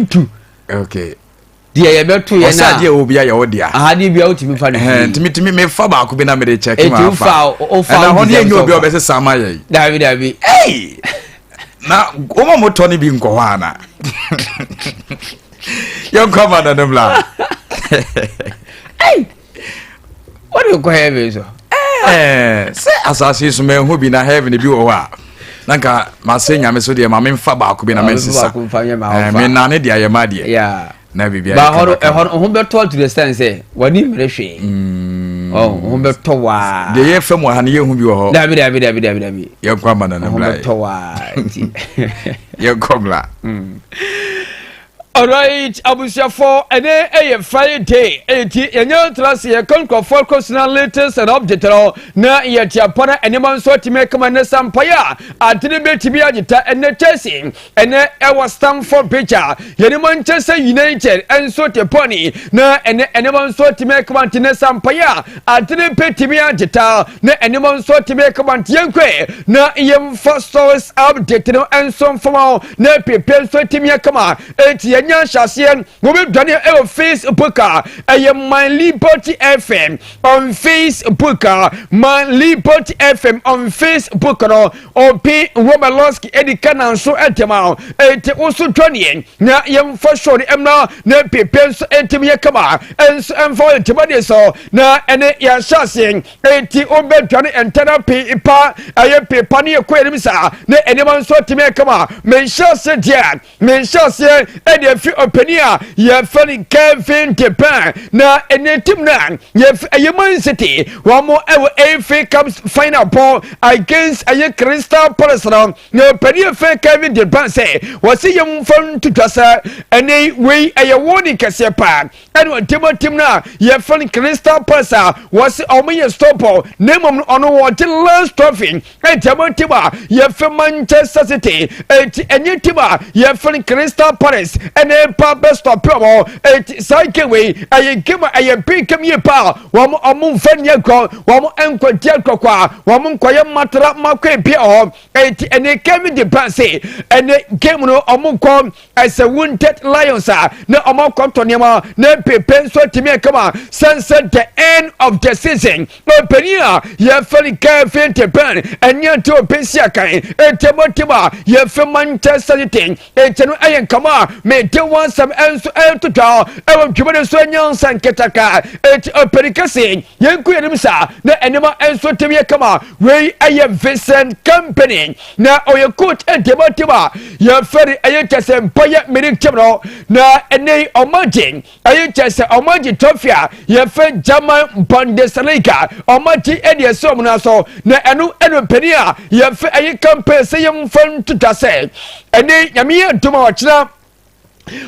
into. Okay. Dear, you better to say, dear, will be your dear. I did be out to me for to me, Faba could be not made check. Too far, oh, found only you be better Samay. David, hey! Now, Omo Tony being Koana. You're covered on the blood. Hey! What do you call heaven? Say, as I see some men who be not having a view of what. Nanka, my senior, Miss Odia, my main Faba could be a message. I mean, none of the Ayamadia. Yeah. Never be. But Humber told to the stand say, what do you oh, Humber Towa. The year from one year whom you are. David. Your grandmother and Humber Towa. Your cobbler. Alright, Abusia for a Friday, 80, and your trust here, conquer focus now latest and object na yet Japana and Yaman so to make command Sampaya, at the Betibia and the chasing, and our Stamford picture, Manchester United and so to pony, na and anyone so to make command Sampaya, at the Betibia Jetta, na anyone so to make command Yankwe, na yam first source update and some from all, na people so to me come on, 80. Shasian, we will done it on Facebook. I am my Liberty FM on Facebook. My Liberty FM on Facebook. Or P. Romalowski Edican so at the mouth. It also Tony. Now, young for sure, Emma, no papers at me come and for it to body so. Now, and ya Shasian, 80 over Johnny and therapy. I am Pepani Aquariumsa. No anyone so to me come on. Men Shasian, men Shasian, and if you opinion, you're funny Kevin Japan. Now, and then Tim Nan, you've a human city. One more ever AFA comes final ball against a Crystal Palace. No penny of Kevin Japan say, was a young fun to Tassa, and they way a warning Cassia. And what Timna, you're funny Crystal Palace was only a stopper, name on water last trophy. And Tiba, you're from Manchester City, and you Tiba, you're funny Crystal Palace. And then Papa stop promo, cycle way, I give a big come power, one among Fenya call, one uncle Jelcoqua, one quiet matter up my pio, and they came in the passay, and they came no among com as a wounded lion, sir, no among Contonima, no pen so to me come on, sunset the end of the season. No penia, you have fully careful to burn, and you're to a Pesiakai, and Timotima, you have from Manchester City, and I come on, may do one some answer to draw. I will give it a son young San Ketaka. It's a pericassi. Young Queensa, the animal answer to me. Come on, where I am Vincent Company. Now, or your coach and Timotima. You're very I just a boy minute tomorrow. Now, and they are merging. I just a merging Tofia. You're fed Jama Bundesliga or Marty Eddie Somonaso. Now, I know Penia. You're a compare saying fun to Tassel. And they Yamia tomorrow.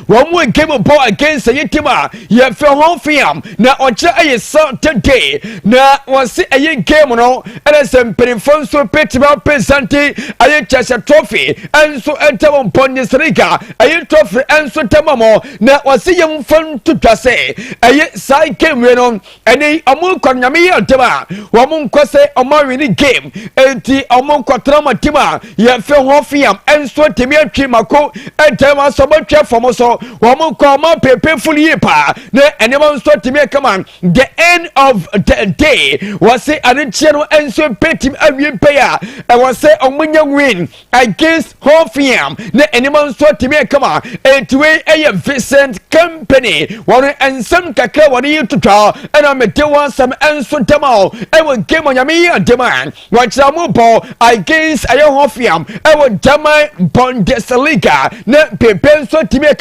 One more game of ball against a Yitima, you have for home film. Now, on Chai saw today. Now, was it a game on and as a perifonso petro presente, I just a trophy, and so enter on Bundesliga, a trophy, and so Tamamo. Now, was a young fun to say, a side game on, and a Amun Konamia Tima, Wamun Quase or Marini game, and the Amon Quatrama Tima, you have for home film, and so Timia Chimako, and Tama so much for so one call my painfully pa anyone start to make command the end of the day was say a channel and so petty and payer I was say on when you win against Hofiam anyone start to make command and to a Vincent Company one and some kaka what you to draw and I'm a do some answer tomorrow I will give on your demand watch the ball against a Hofiam I will Jama Bundesliga net paper so to make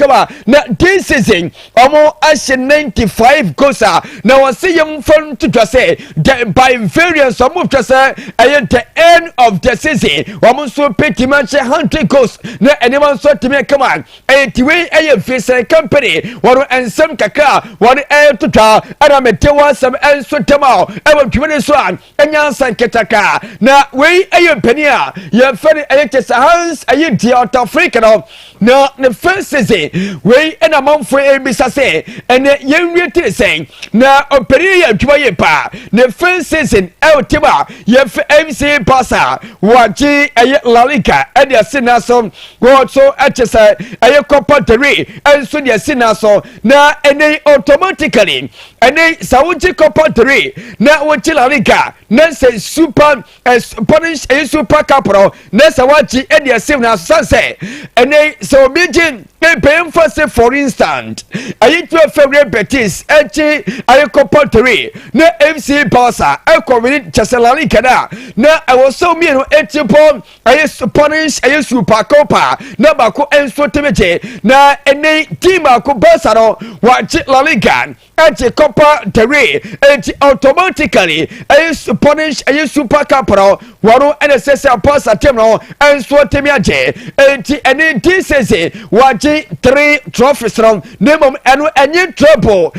now this season almost as 95 goals now I see young fun to say that by variance of just at the end of the season almost so pretty much 100 goals now anyone so to make command a way a Vincent Company one and some kaka one air to draw and I'm a tewa some answer tomorrow I will give this one and Yansan Ketaka now way a penny you're funny a just hands a year out of Africa now the first season se wei ena manfo ebisa se ene yenwete sen na operi ya adwuma ye pa ne fan season eltima ye MC pasa waji eye La Liga e de sina so go so etese eye Copa del Rey enso de sina so na ene automatically ene sawuji Copa del Rey na wuji La Liga na se super punish a super capital na sawaji e de sina so say ene so begin paying for say for instance ayi 12 February Betis echi ayi Copa del Rey na FC Barca e ko win La Liga na I was so me no echi pon ayi Spanish ayi Super Copa na ba ko enso temeje na ene team ko Barca no wa La Liga echi Copa del Rey echi automatically ayi Spanish ayi Super Cup no waro NSS Barca team no enso temeje echi ene DCC wa 3 trophies from name enu enye trouble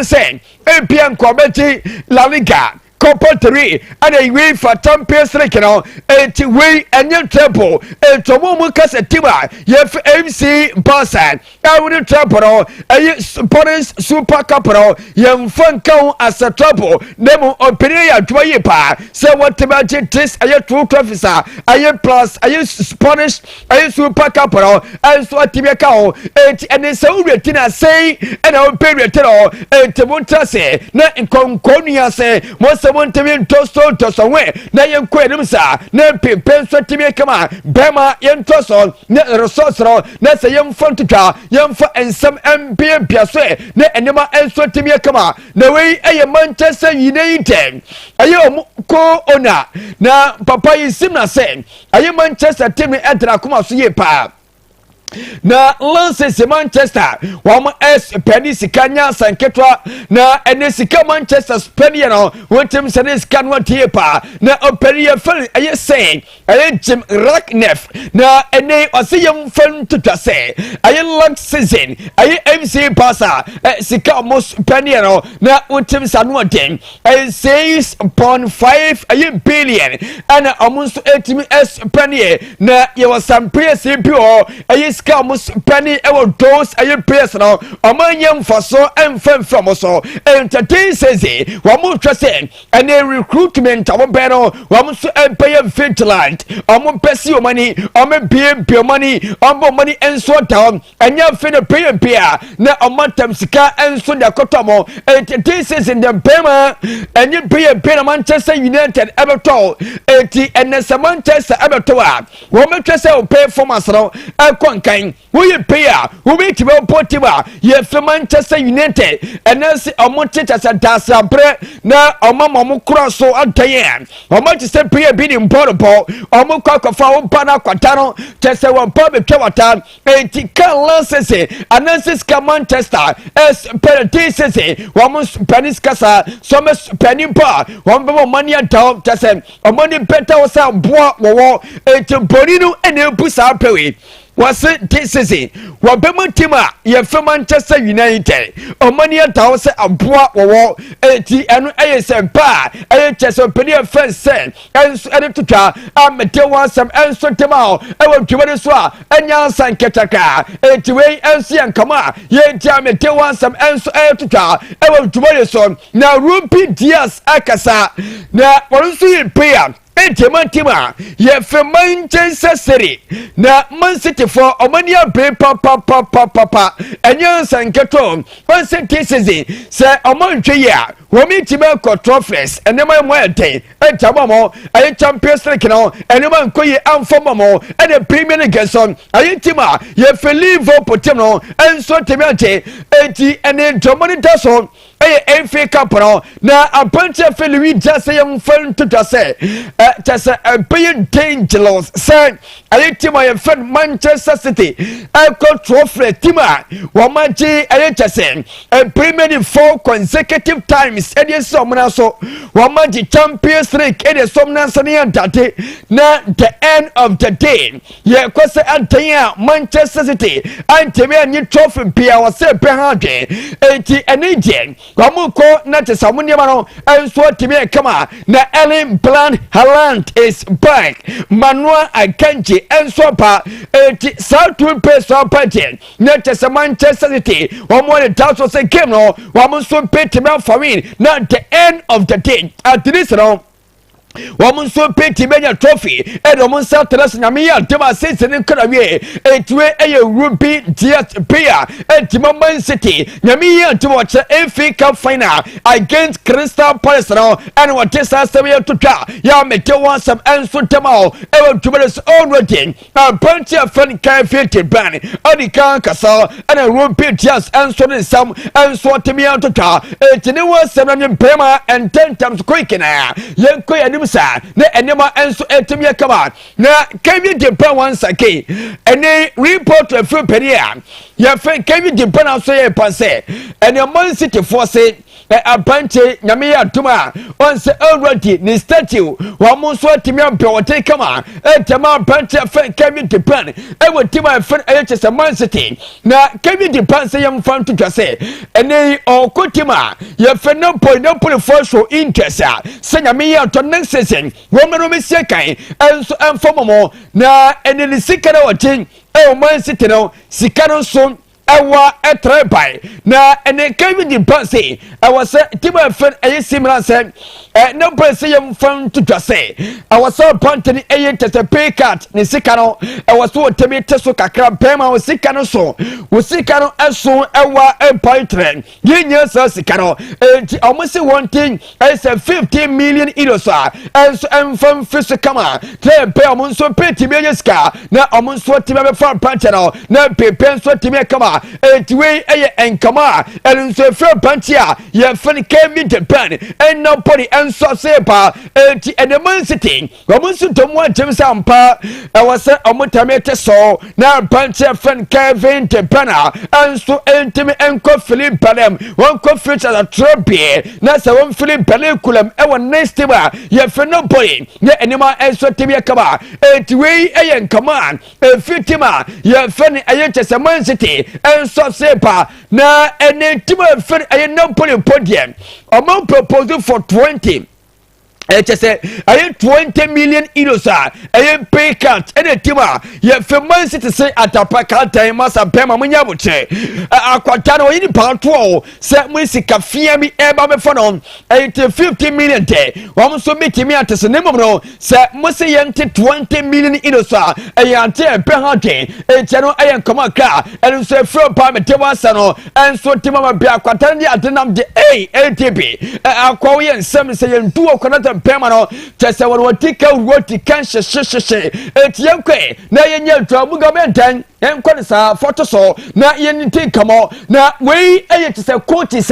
say epian kwabeti La Liga Copa del Rey and a way for Champions League no enti way enye trouble etomo mu kase tiba yef MC Barca awuni trouble ayi Spanish Super Cup no yem fankan as a trouble name opinion ya dwaye pa say what about this ayi 2 trophies ayi plus ayi Spanish ayi Super Cup no and so atibia ka o enti ene se ureti na say ena opinion no enti monta se na nkonkonia se mo Montemian tosto we na yen kwenim sa na pepen so timi kama bema yen toso na resource ro na se yen fon tutwa yen fa ensem empie piaso na enema enso timi kama na we eye Manchester United aye ko ona na papa yisim na se aye Manchester team edra kuma so ye pa na Lance Manchester wama penny sikanya sanketwa na enesika Manchester Spaniard no wontem sene skan watie pa na operiye fel aye say aye Jim Ratcliffe na ene osiyem fan tutase aye last season aye MC Barca sika mos Spaniard no na wontem sanu den aye 6.5 aye billion ana amunso etimi Spaniard na ye was some place pure aye Camus penny ever dose a place now among for so and from so entertain says he one trusting and a recruitment of a banner one pay a Finland I'm pay your money I'm a pay money I'm money and so down and you're finna pay a beer now a month sika and so the Kotomo entertain says in the payment and you pay a beer Manchester United ever told and there's a Manchester ever told one trust pay for myself we pay we meet well potiba ye Manchester United and as a monte as a dasabre na omama cross so antayen o Manchester pay bidding portable o mo kwakofa pana kwatano tese won pa betwata etika lances anansis ka Manchester es penalties wo mo Spanish kasa so me penimpa wo be money down tese o money better was a boa wo boninu ene busa pewe was this is it what bemutima ye Manchester United o money atawse aboa wo eti enu ayese pa ayechese pedi first say and to twa amete wansam enso tema e wo twere so a enya sanketaka eti we enso yankama ye ti amete wansam enso to twa e wo twere so na Rupi Diaz akasa na wonso ye prayer Tima, ye Manchester City. Na Man City for Omania Bay papa, and young Sanketon, Man City season, say Omonche ya, Womi Timelco trophies, and the man went and Tamamo, a Champions League, and the man Koye and Fomamo, and a Premier against on Ayitima, ye Felivo Potino, and so Timente, and then Dominic Dasson. FA Cup na a bunch of Louis just a young friend to say just a being dangerous say I team my friend Manchester City I got trophy team Wamaji I just say a Premier 4 consecutive time games edi somna so wama di Champions League edi somna sania date na the end of the day ye kwese antanya Manchester City antemi anyi trophy bia wase pe ha dwe enti enije kwamuko na tesamunia no enso timi kama na Erling Haaland is back Manuel Akanji enso pa enti South Pesa Patent na tesa Manchester City wamo the taso se game no wamo so petime for win na the end of the day at this no woman so peti benya trophy e do mon sa teres na me ya tema sense ne kra wie etwe eye ruby diat player etima Man City na me ya to watch FA Cup final against Crystal Palace no and what is as we to try ya me te want some enso tema e want to be already a bunch of fun can fit ban odi kan kasa and ruby diat enso ne sam enso temi ya to try etini was 7 prema and 10 times quick na yenko ya sa na enema enso etimye kama na Kevin De Bruyne once again ene report of Peria ya fe Kevin De Bruyne so ye passe ene Man City force abante nyame ya tuma once already ni statue wa munso etimye mpewote kama etema abante fe Kevin De Bruyne e wotima fe ayechese Man City na Kevin De Bruyne se yam fan to twase ene okotima ya fe no point for show interest se nyame ya to next season womero mesie kan enso enfomomo na eneli sikana watin Man City no sikano so ewa etrebai na ene Kevin De Bruyne say I was tiba fen aye similar say no person yam fan to twase I was so pantini aye tete pay card ni sikano I was so temi teso kakra pema wo sikano eso ewa empire trend yinya so sikano enti almost one thing I say 15 million euros enso enfam fisikama tre pay omonso pay tibe ska na omonso tibe be fa pantano na pepe so tibe kama etiwe eye enkama elunso fe pantia ye fani Kevin De Bruyne and nobody enso sepa eti ene Man City omonso tomwa jemsa ampa e wase omotamete so na pantia fan Kevin De Bruyne enso entimi enko Philip Balem won ko future a trophy na se won Philip Balem kulam e won next ba ye fe nobody ye enema enso timi kama etiwe eye enkama fitima ye fani ayechese Man City so sepa na ene tima fer aye Napoli podium amount proposal for 20 say aye 20 million euros aye pay cut ene tima ye fe Man City say atapaka time masa pema munya boche akwata no yini panto se musika fia mi eba be fono 50 million de wam so mitimi atese ne momno se musi yente 20 million euros aye ante pe hante no aye nkoma ka ene so fro pa me te wasa no enso tima ma bia akwata ne adenam de ATP akwa ye nsem se ye ndu okonata pema no tese wotika sheshe etiyenkwe na yenye twabu gamentan enkwa sa photo so na yeniti kamo na we eye tese coaches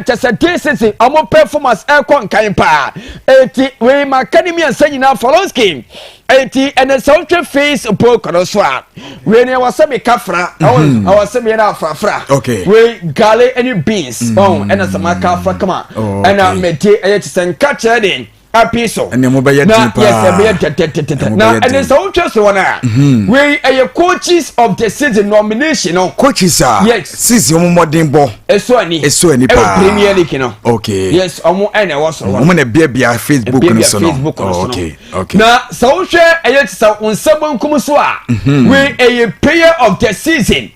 tese TCC amo performance ekon kan pa eti we academy ansanyi na Folonski eti ene social face po konoswa we ne wasemi kafra awasemi na afra okay we gale any beans ena sama kafra kama ena meti eye tese nkache den apiso ene mo beye tipa na ene so twese wona we are coaches of the season nomination no coaches yes season mo modern bo eso ani pa Premier League no okay yes omo ene was omo na bia Facebook no so no okay na so hwe eye tsa unsabon kumso we a player of the season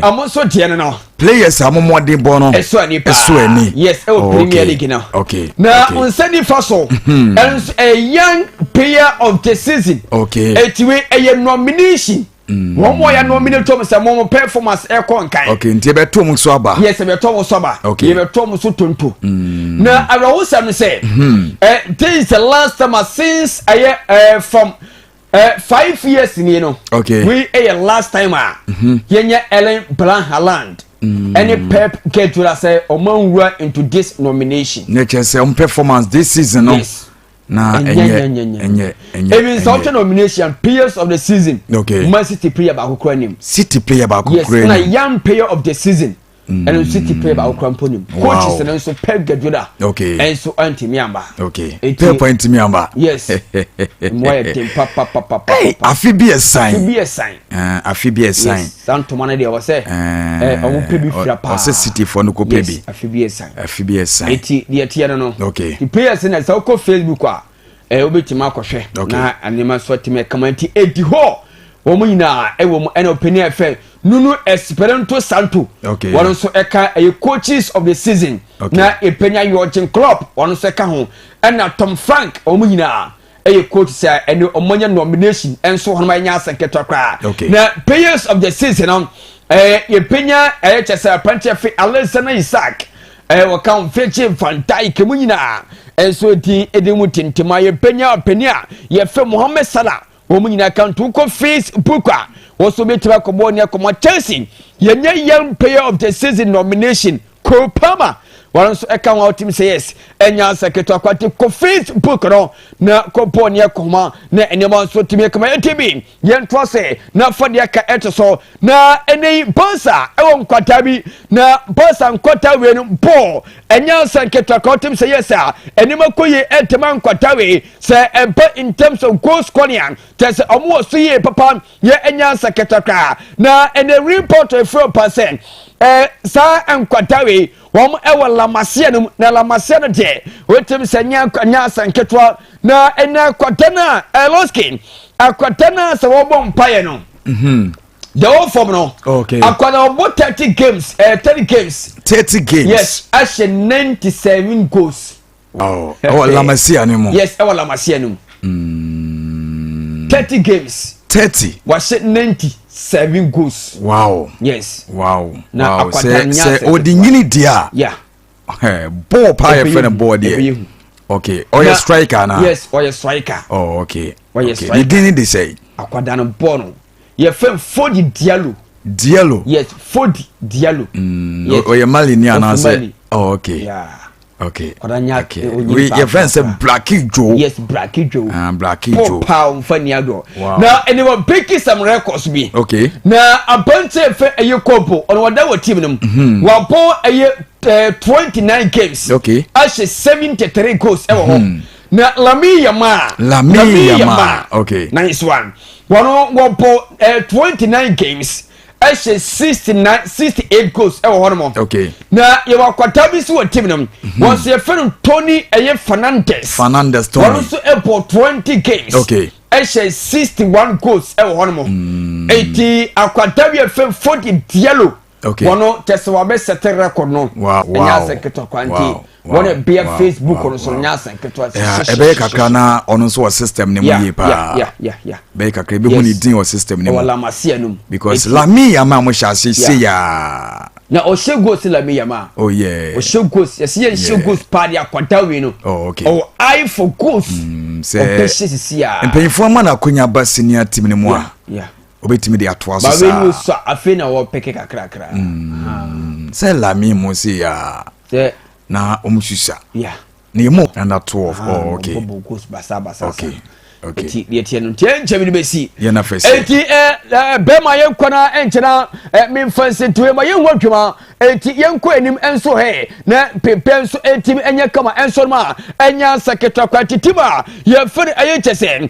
amonso tiene no players amomode bo no eso ani yes Premier League no okay na unsani faso and a young player of the season okay etiwe a nomination one more ya nominate to say mo performance e kon kan okay nti be to mo so aba yes be to mo so aba okay be to mo so tonto na awusam say this is the last time since from 5 years ni no okay we last time yenya Erling Haaland any Pep get to say omanwura into this nomination nature say performance this season no yes. Na enye even such nomination players of the season okay Man City player ba kokora nim City player ba kokora yes na young player of the season ɛno city player ba okramponim coaches no so Pep Guardiola okay enso antimiamba okay Pep antimiamba yes moye tem papa afi bi sign afi bi sign santoma na de o se omo pebi fira pa o se city for no ko pebi afi bi sign eti de tie no okay the players na so ko Facebook a obetima akohwe na anima so time kamanti edi ho omo nyina ewo ena opinion fe Nunu Esperanto Santo. Okay. One also eka a coaches of the season. Okay. Na Epenya Yorgen Club. One also eka hon. And na Tom Frank Omuina. A coach say and Omonia nomination. And so on my nyasa ketokra. Okay. Na players of the season. Epenya HSA Panchafi Alexander Isaac. Wakam Feche Fantai Kemunina. And so the Edimutin to my Penya. Yefe Mohamed Salah. Omuina kan to ko Facebook. Also be to Kobonia Koma Chelsea. Yenye young player of the season nomination. Kopama. Once a come out team says, Enya Secretary Aquatic ko Facebook no na Kobonia Koma na anyone so to make my TV. Yen Twase na Fadiaka Etoso na any Bosa Ewon Kwatabi na Bosa Kwatawe no Bo Enya Secretary Aquatic say yes sir. Enima koye Enteman Kwatawe say in terms of goal scoring. Tese omo suye papa ye Enya Secretary na any report of 4%. Sa Kwatawe wom ewa Lamasia no na Lamasia no de wetem senya nya sanketwa na ena kwatana Loskin akwatana se wo bom paye no the whole form no okay akwatana about 30 games 30 games yes ashe 97 goals wow Lamasia no mo yes ewa Lamasia no 30 games 30 was 97 goals wow yes wow na wow say odinyini dia yeah ball pie friend board there okay or striker na yes or striker oh okay okay you didn't they say akwada no ball no ye fem Fodi Diallo yes Fodi Diallo yes or Mali ni ana say oh okay yeah okay we your friend say Blacky Joe yes Blacky Joe Blacky Joe pound funny ado wow. Now anyone breaking some records be okay na abante fe eye kopo on wada wa team no wa bo eye 29 games okay ashe 73 goals ewo ho na Lami Yama okay nice one wa bo 29 games ashe 68 goals ewo ho no okay na ye wa kwata bi so wa team no was ye fenu Tony eye Fernandez Tony also ebo 20 games okay ashe 61 goals ewo ho no eti akwata bi fem Fodi Diallo okay wono tese wa be set record no enya seketo kwanti wona be Facebook on so nya seketo ebe kakra na ono so system ne mu yi pa yeah be kakra be hu ni din o system ne mu wala masia no because Lami Yama mo sha se ya na o shegos Lami Yama oh yeah o shegos yes ye shegos party akwata we no oh okay oh I for goals say o pese ya empanyfo ma na konya ba senior team ne mu a yeah obetimi de atoa so sa ba we no so afena wo peke kakra say Lami mo se ya na omususa yeah na yemo and that 12 oh okay okay eti no tie bi be si ye na fese eti be ma ye kwana enchena me fancy to ma ye hwatwema eti ye nko anim enso he na pepe enso eti enya kama enso ma enya saketwa kwati tiba ye fere aye chese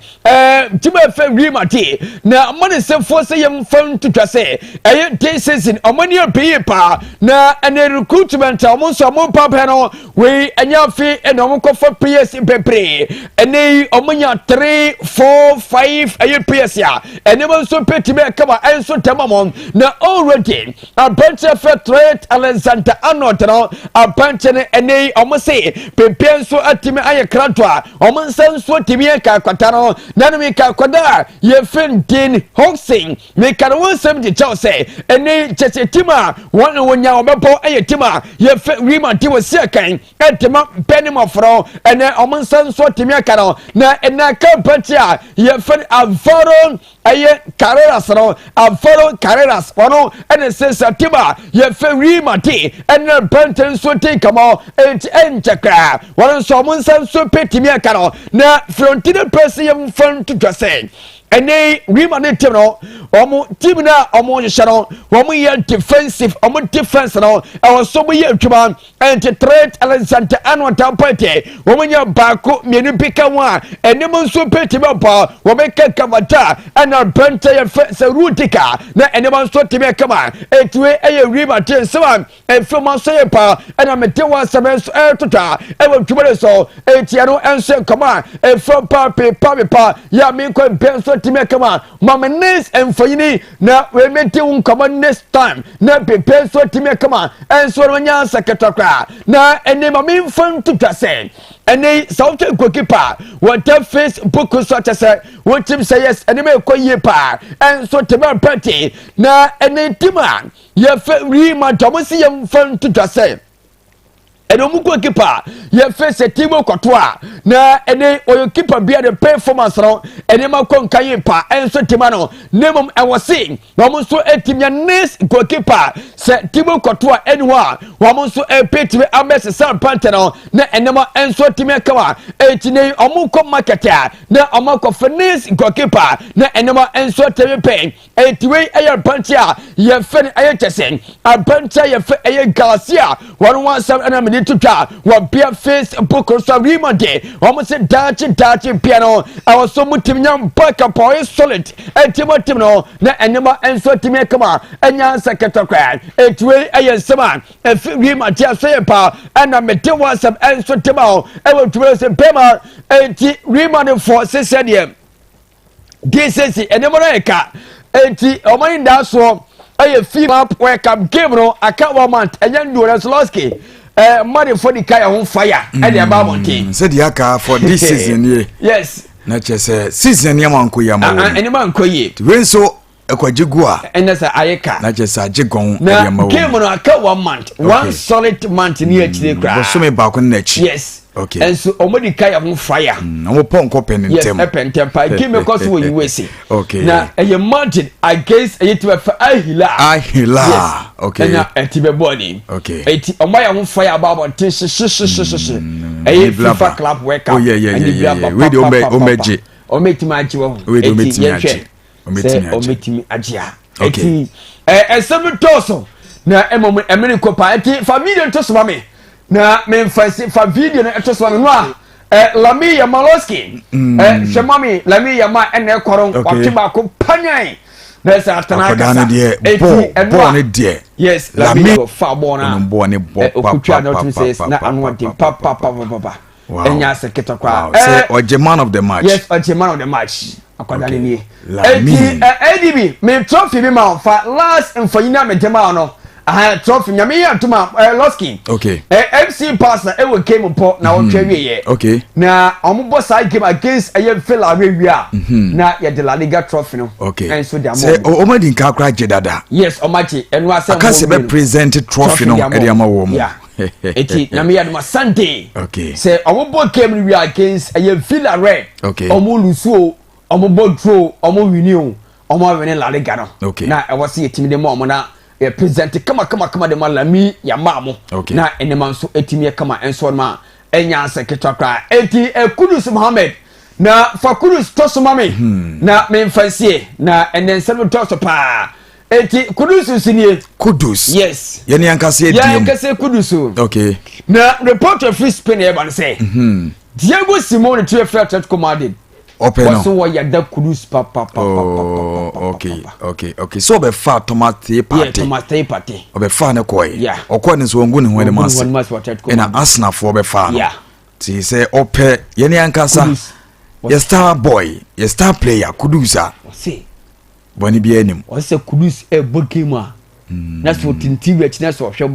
tiba fe rimati na mane se force ye mfan tutwa se aye this season omani apiye pa na ene recruitment omonso omon papa no we enya fi eno omkofa PS pepre ene omanya 3 4 5 aye PS ya ene so petibe kama enso tamamon na already a bunch of threat Alexander Arnold no a bunch ene omose pepe so atime aye kratwa omonsan so timi ka kwatano na me ka kwada ye fentin hoxing me ka won sem di chause ene chechetima won wonya obepo aye tima ye fe rimanti wo sia kan entima penimofro ene omonsan so timi ka no na ena ka patia ye fen avoro aye carreras no avoro carreras wono ene sensatima ye fe rimanti ene penten so te kamo enchakra wono so omonsan so petimi ka no na frontine person ye mfan to twase ene rima ne team no omo team na omo hye no omo ye defensive omo defense no e wo so bo ye atwuma ente threat ASANTE anwa tampete omo nya baako mienu pika wa enem nso pete be ba wo be kakavata ana benta ye se rutika na enem nso tebe kama etwe eye rima te sewa efema so ye pa ana mete wa sabe so etota e wo twuma so etia no enso kama efem pa ya me ko benso time kama mama next emfanyini na we meti un kama next time na pepe so time kama enso no nya seketokra na ene mama mfan tutase ene sauti goalkeeper what Facebook so tase what team say yes ene me ko ye pa enso time party na ene tima ye fe rima tomosi ye mfan tutase ene mu goalkeeper ye face team kotoa na ene oyo keeper bia the performance no ene ma konka ye pa enso tima no nemum e wose na mo so etim ya next goalkeeper se team kotoa enwa wa mo so epetime abese san pante no na ene ma enso time kawa etine omu ko market na omu ko finish goalkeeper na ene ma enso time pe etiwe ayer pante a ye fe ayer chesen abante ye fe ayer Garcia one sam na tutwa wa bia Facebook so remode omo se dachi piano awo so mutim nyam baka boy solid etimotim no na enema enso time kama enya sekretokra etwe ayensema remode asoye pa ana mete WhatsApp enso tema e wo twe se pema enti remode for se dem dsc enema eka enti omo nda so aye film up welcome game no aka 1 month enya ndure Sloski money for the kaya on fire and the abamont said yaka for this season ye yes na chese season ya manko ya mawo any man ko ye when so ekwajigua enesa ayeka na chese ajigon ya mawo game no aka 1 month one solid month ni achire kra so me ba ko na chi yes okay and so omodi kaya on fire na mo pon ko pen ntem yes pen ntem pa game ko so we USA okay na a mountain against a to ahila okay na etibe body okay eti omaya on fire about tish FIFA club wake up oh yeah we do omeji ometimi aji wo ometimi aji eti esem toso na emeni ko pa eti family toso mame na me mfasi fa video na toso mame no Lami ya Maloski shemami Lami ya ma ene koron kwatiba ko panyan na sa atana kasa eti yes Lami fa bona okutwa na to say na anwante papa enya seketa kwa say oje man of the match yes oje man of the match akwadane ni eti ADB me trophy bi ma fa last mfanyina medema no trophy nyame ya tuma Loski okay MC pastor e we game po na o twa wiye okay na omubo side game against Villa Arabia na ya de La Liga trophy no okay and so dia say o ma din ka kra jedada yes omachi enu asem aka se be present trophy no e dia ma wo mo eti nyame ya de Sunday okay say omubo game we against Villa Red okay omulusuo omubo draw omu wini omu win La Liga no na e was ye team de mo na present kama de malami ya mamo na enema nso etimi kama enso ma enya seketokra eti Kudus Mohammed na fa Kudus toso mame na memfansie na enensem toso pa eti Kudus sinie Kudus yes yani ankase ediem ya ankase Kudus okay na reporter free Spain e ban say Diego Simone to Atletico Madrid open no so what ya da Kudus papa okay so be fa tomate party obe fa ne koy okọ ne so ngu ne ho ne mas na Arsenal for be fa no ti say ope ye ne ankasa ye star boy ye star player Kudusa see boni bi anim o say Kudus e bogema na so tinti we chine so hwe